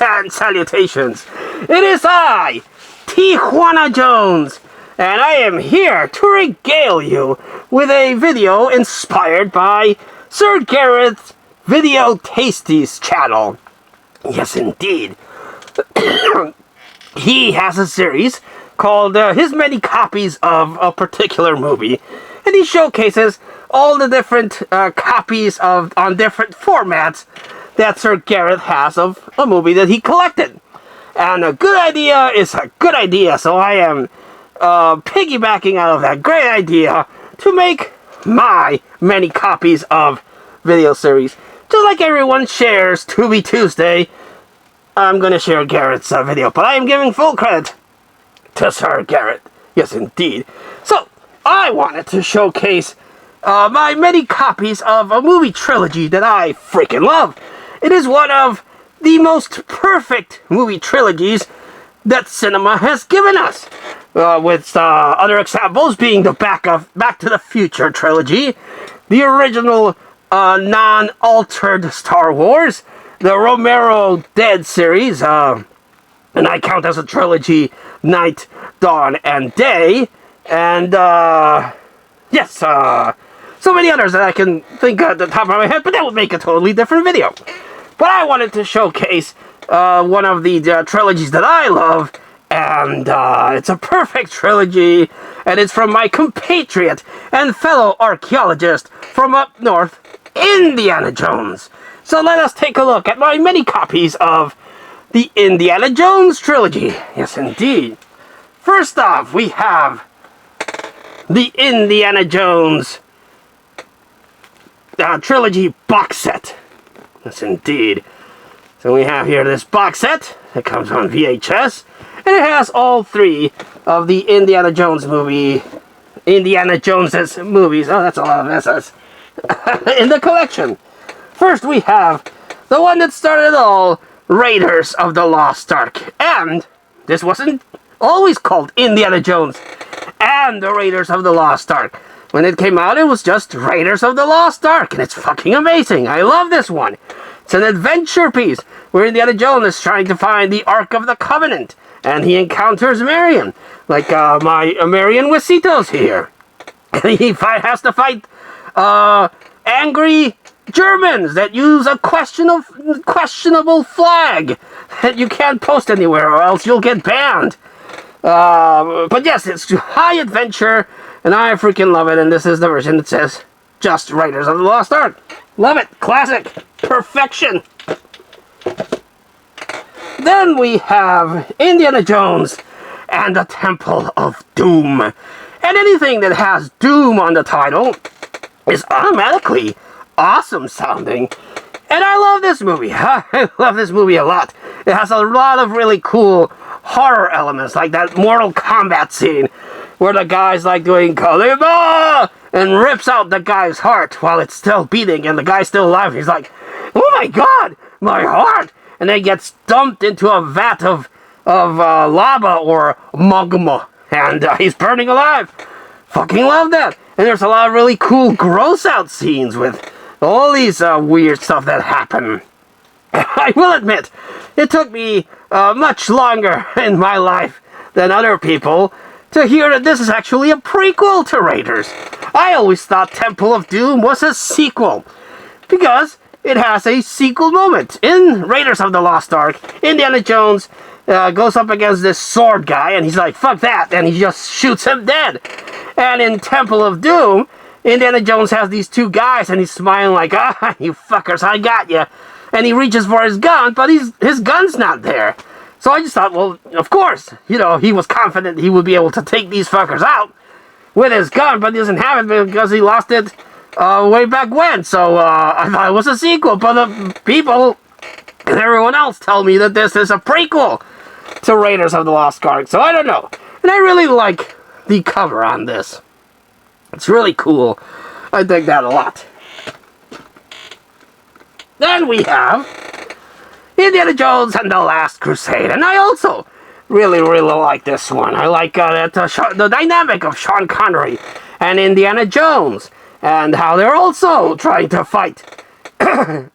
and salutations. It is I, Tijuana Jones, and I am here to regale you with a video inspired by Sir Garrett's Video Tasties channel. Yes, indeed. He has a series called his many copies of a particular movie, and he showcases all the different copies on different formats that Sir Garrett has of a movie that he collected. And a good idea is a good idea, so I am piggybacking out of that great idea to make my many copies of video series. Just like everyone shares Tubi Tuesday, I'm going to share Garrett's video, but I am giving full credit to Sir Garrett. Yes, indeed. So, I wanted to showcase my many copies of a movie trilogy that I freaking love. It is one of the most perfect movie trilogies that cinema has given us. With other examples being the Back to the Future trilogy, the original non-altered Star Wars, the Romero Dead series, and I count as a trilogy Night, Dawn, and Day, and yes, so many others that I can think at the top of my head, but that would make a totally different video. But I wanted to showcase one of the trilogies that I love, and it's a perfect trilogy, and it's from my compatriot and fellow archaeologist from up north, Indiana Jones. So let us take a look at my many copies of the Indiana Jones trilogy. Yes, indeed. First off, we have the Indiana Jones trilogy box set. Yes, indeed. So we have here this box set. It comes on VHS. And it has all three of the Indiana Jones movies. Oh, that's a lot of S's. In the collection. First, we have the one that started it all, Raiders of the Lost Ark. And this wasn't always called Indiana Jones and the Raiders of the Lost Ark. When it came out, it was just Raiders of the Lost Ark, and it's fucking amazing. I love this one. It's an adventure piece where Indiana Jones is trying to find the Ark of the Covenant, and he encounters Marion, like my Marion Wisitos here. And he has to fight angry Germans that use a questionable flag that you can't post anywhere or else you'll get banned. But yes, it's high adventure, and I freaking love it, and this is the version that says just Raiders of the Lost Ark. Love it. Classic. Perfection. Then we have Indiana Jones and the Temple of Doom. And anything that has Doom on the title is automatically awesome sounding. And I love this movie. I love this movie a lot. It has a lot of really cool horror elements, like that Mortal Kombat scene where the guy's like doing Kalima and rips out the guy's heart while it's still beating and the guy's still alive. He's like, oh my god, my heart! And then gets dumped into a vat of lava or magma, and he's burning alive. Fucking love that. And there's a lot of really cool gross out scenes with all these weird stuff that happen. I will admit, it took me much longer in my life than other people to hear that this is actually a prequel to Raiders. I always thought Temple of Doom was a sequel, because it has a sequel moment. In Raiders of the Lost Ark, Indiana Jones goes up against this sword guy, and he's like, fuck that, and he just shoots him dead. And in Temple of Doom, Indiana Jones has these two guys, and he's smiling like, ah, you fuckers, I got you. And he reaches for his gun, but his gun's not there. So I just thought, well, of course, he was confident he would be able to take these fuckers out with his gun, but he doesn't have it because he lost it way back when. So I thought it was a sequel, but the people and everyone else tell me that this is a prequel to Raiders of the Lost Ark. So I don't know. And I really like the cover on this. It's really cool. I dig that a lot. Then we have Indiana Jones and the Last Crusade, and I also really like this one. I like the dynamic of Sean Connery and Indiana Jones, and how they're also trying to fight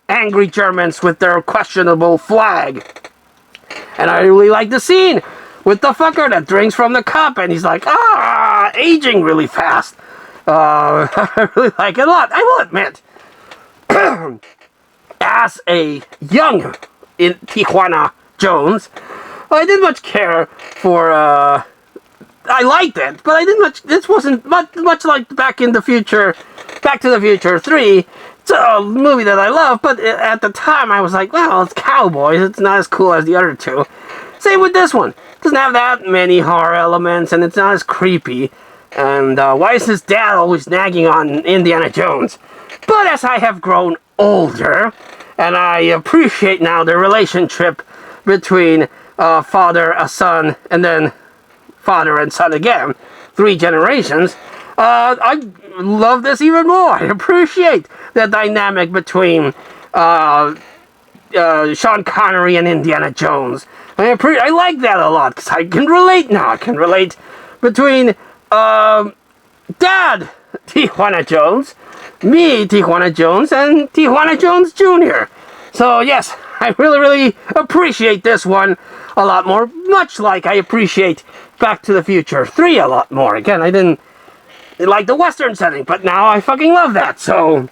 angry Germans with their questionable flag. And I really like the scene with the fucker that drinks from the cup, and he's like, aging really fast. I really like it a lot, I will admit. As a young in Tijuana Jones, I didn't much care for, I liked it, but I didn't much, this wasn't much like Back to the Future 3. It's a movie that I love, but at the time I was like, well, it's cowboys, it's not as cool as the other two. Same with this one. It doesn't have that many horror elements, and it's not as creepy. And why is his dad always nagging on Indiana Jones? But as I have grown older, and I appreciate now the relationship between father, a son, and then father and son again, 3 generations, I love this even more. I appreciate the dynamic between Sean Connery and Indiana Jones. I like that a lot, because I can relate now. I can relate between Dad Tijuana Jones, me Tijuana Jones, and Tijuana Jones Jr. So yes, I really appreciate this one a lot more, much like I appreciate Back to the Future 3 a lot more. Again, I didn't like the Western setting, but now I fucking love that. So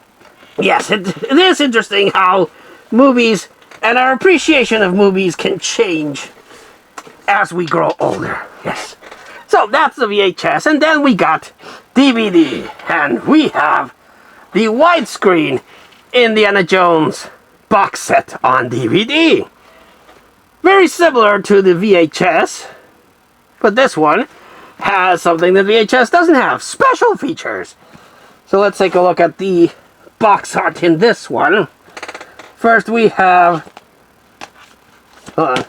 yes, it is interesting how movies and our appreciation of movies can change as we grow older. Yes. So that's the VHS, and then we got DVD, and we have the widescreen Indiana Jones box set on DVD. Very similar to the VHS, but this one has something that VHS doesn't have, special features. So let's take a look at the box art in this one. First we have the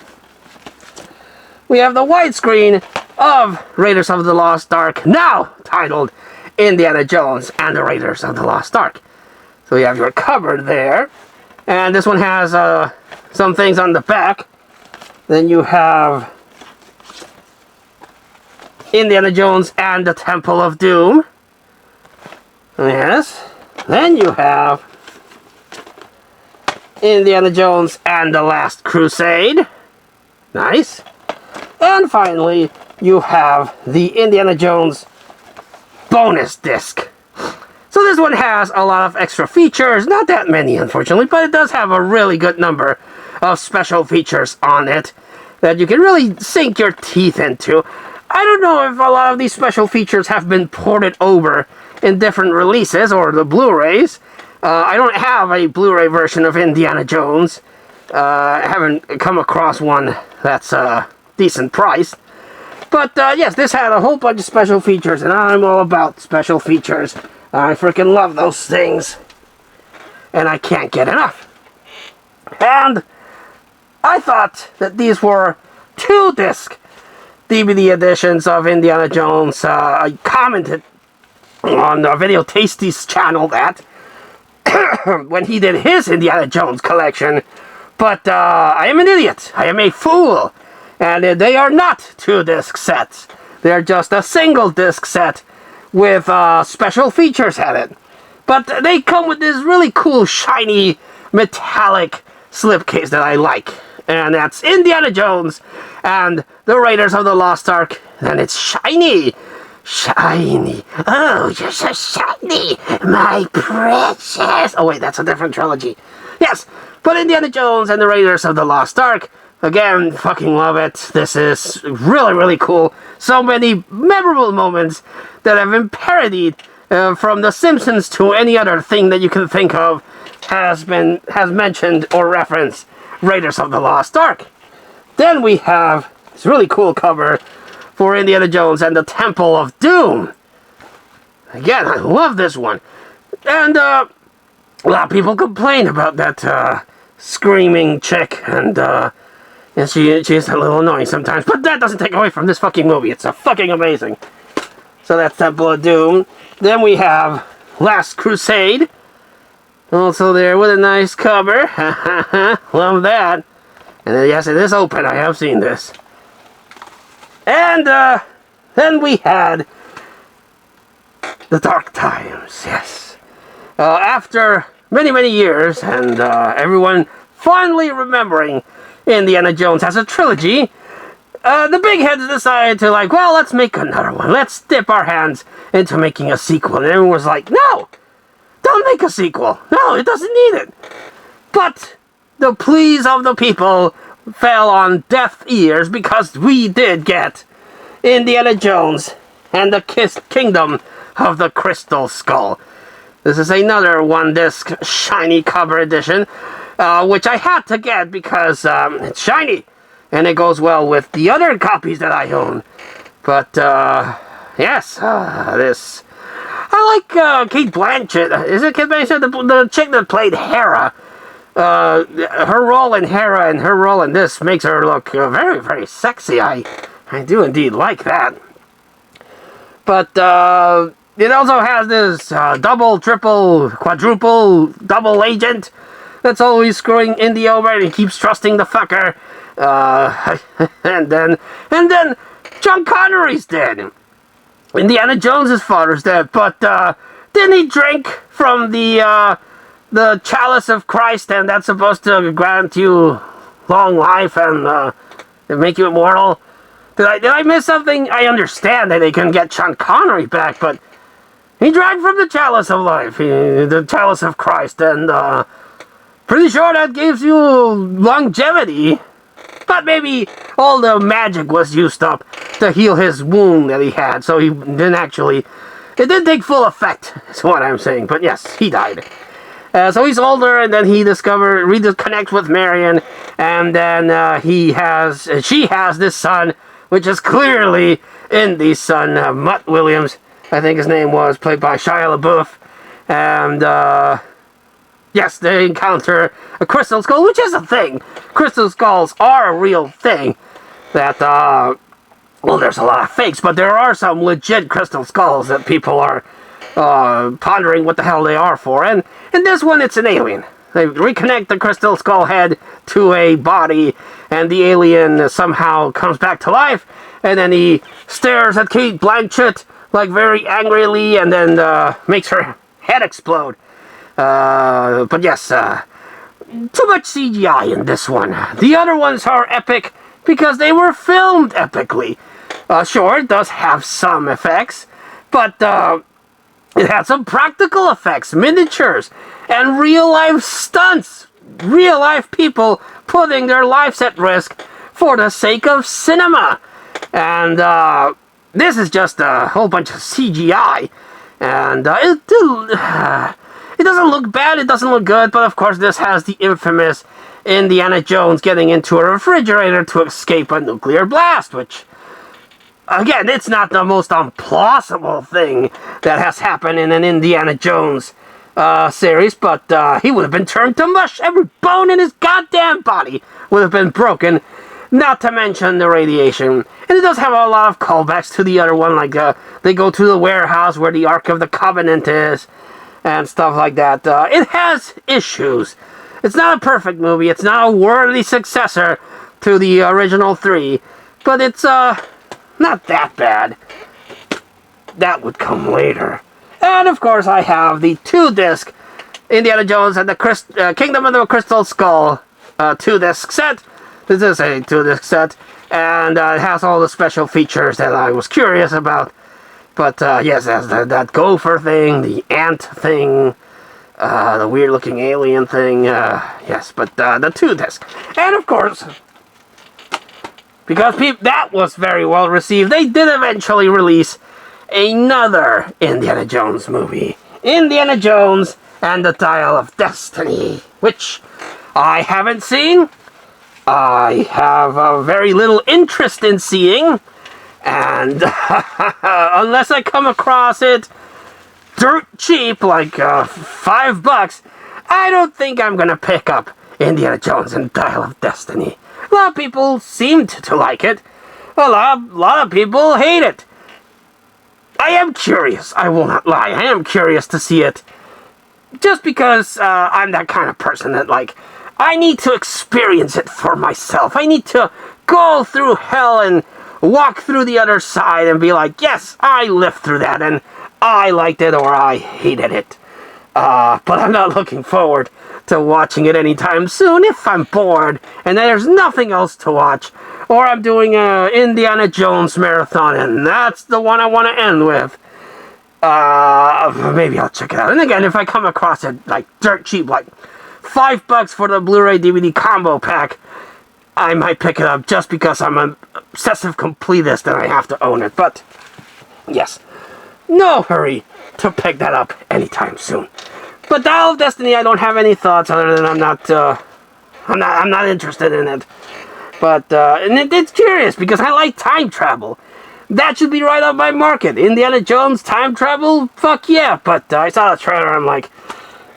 widescreen of Raiders of the Lost Ark, now titled Indiana Jones and the Raiders of the Lost Ark. So you have your cover there, and this one has some things on the back. Then you have Indiana Jones and the Temple of Doom. Yes. Then you have Indiana Jones and the Last Crusade. Nice. And finally, you have the Indiana Jones bonus disc. So this one has a lot of extra features, not that many unfortunately, but it does have a really good number of special features on it that you can really sink your teeth into. I don't know if a lot of these special features have been ported over in different releases or the Blu-rays. I don't have a Blu-ray version of Indiana Jones. I haven't come across one that's a decent price. But yes, this had a whole bunch of special features, and I'm all about special features. I freaking love those things, and I can't get enough. And I thought that these were 2-disc DVD editions of Indiana Jones. I commented on Video Tasty's channel that when he did his Indiana Jones collection, but I am an idiot. I am a fool. And they are not 2-disc sets. They're just a single disc set with special features in it. But they come with this really cool, shiny, metallic slipcase that I like. And that's Indiana Jones and the Raiders of the Lost Ark. And it's shiny. Shiny. Oh, you're so shiny, my precious. Oh, wait, that's a different trilogy. Yes, but Indiana Jones and the Raiders of the Lost Ark. Again, fucking love it. This is really cool. So many memorable moments that have been parodied from The Simpsons to any other thing that you can think of has mentioned or referenced Raiders of the Lost Ark. Then we have this really cool cover for Indiana Jones and the Temple of Doom. Again, I love this one. And a lot of people complain about that screaming chick, and she's a little annoying sometimes, but that doesn't take away from this fucking movie. It's fucking amazing. So that's Temple of Doom. Then we have Last Crusade. Also there with a nice cover. Love that. And then, yes, it is open. I have seen this. And then we had The Dark Times. Yes. After many years, and everyone fondly remembering Indiana Jones as a trilogy, the big heads decided to like, well, let's make another one. Let's dip our hands into making a sequel. And everyone was like, no, don't make a sequel. No, it doesn't need it. But the pleas of the people fell on deaf ears because we did get Indiana Jones and the Kingdom of the Crystal Skull. This is another one-disc shiny cover edition, which I had to get because it's shiny, and it goes well with the other copies that I own. But, yes, this... I like Kate Blanchett. Is it Kate Blanchett? The chick that played Hera. Her role in Hera and her role in this makes her look very, very sexy. I do indeed like that. But, it also has this double, triple, quadruple, double agent that's always screwing Indy over and he keeps trusting the fucker. And then John Connery's dead. Indiana Jones' father's dead, but didn't he drink from the chalice of Christ, and that's supposed to grant you long life and make you immortal? Did I miss something? I understand that they can get Sean Connery back, but he drank from the chalice of life, the chalice of Christ, and pretty sure that gives you longevity. But maybe all the magic was used up to heal his wound that he had, so he didn't actually... It didn't take full effect, is what I'm saying. But yes, he died. So he's older, and then he reconnects with Marion, and then she has this son, which is clearly Indy's son, Mutt Williams, I think his name was, played by Shia LaBeouf. And, yes, they encounter a crystal skull, which is a thing. Crystal skulls are a real thing. That, well, there's a lot of fakes, but there are some legit crystal skulls that people are pondering what the hell they are for. And in this one, it's an alien. They reconnect the crystal skull head to a body, and the alien somehow comes back to life, and then he stares at Kate Blanchett, like, very angrily, and then makes her head explode. But yes, too much CGI in this one. The other ones are epic because they were filmed epically. Sure, it does have some effects, but it had some practical effects, miniatures, and real-life stunts. Real-life people putting their lives at risk for the sake of cinema. And this is just a whole bunch of CGI. And it doesn't look bad, it doesn't look good, but of course this has the infamous Indiana Jones getting into a refrigerator to escape a nuclear blast, which, again, it's not the most implausible thing that has happened in an Indiana Jones series, but he would have been turned to mush. Every bone in his goddamn body would have been broken, not to mention the radiation. And it does have a lot of callbacks to the other one, like they go to the warehouse where the Ark of the Covenant is, and stuff like that. It has issues. It's not a perfect movie. It's not a worthy successor to the original three. But it's, not that bad. That would come later. And, of course, I have the 2-disc Indiana Jones and the Kingdom of the Crystal Skull 2-disc set. This is a 2-disc set. And it has all the special features that I was curious about. But, yes, there's that gopher thing, the ant thing, the weird-looking alien thing, yes, but the 2-disc. And, of course, because that was very well received, they did eventually release another Indiana Jones movie. Indiana Jones and the Dial of Destiny, which I haven't seen. I have very little interest in seeing. And unless I come across it dirt cheap, like $5, I don't think I'm going to pick up Indiana Jones and Dial of Destiny. A lot of people seemed to like it. A lot of people hate it. I am curious, I will not lie. I am curious to see it. Just because I'm that kind of person that, like, I need to experience it for myself. I need to go through hell and walk through the other side and be like, yes, I lived through that, and I liked it or I hated it. But I'm not looking forward to watching it anytime soon if I'm bored and there's nothing else to watch. Or I'm doing a Indiana Jones marathon, and that's the one I want to end with. Maybe I'll check it out. And again, if I come across it like dirt cheap, like $5 for the Blu-ray DVD combo pack, I might pick it up just because I'm an obsessive completist and I have to own it. But yes, no hurry to pick that up anytime soon. But Dial of Destiny, I don't have any thoughts other than I'm not interested in it. But and it's curious because I like time travel. That should be right up my market. Indiana Jones time travel, fuck yeah. But I saw the trailer, I'm like,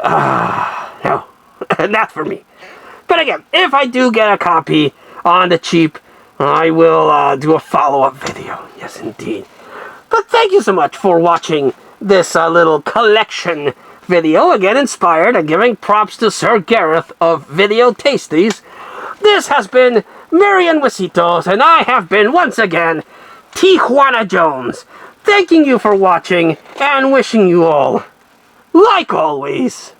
no, not for me. But again, if I do get a copy on the cheap, I will do a follow-up video. Yes, indeed. But thank you so much for watching this little collection video. Again, inspired and giving props to Sir Gareth of Video Tasties. This has been Marian Wisitos, and I have been, once again, Tijuana Jones. Thanking you for watching, and wishing you all, like always,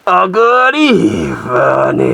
a good evening.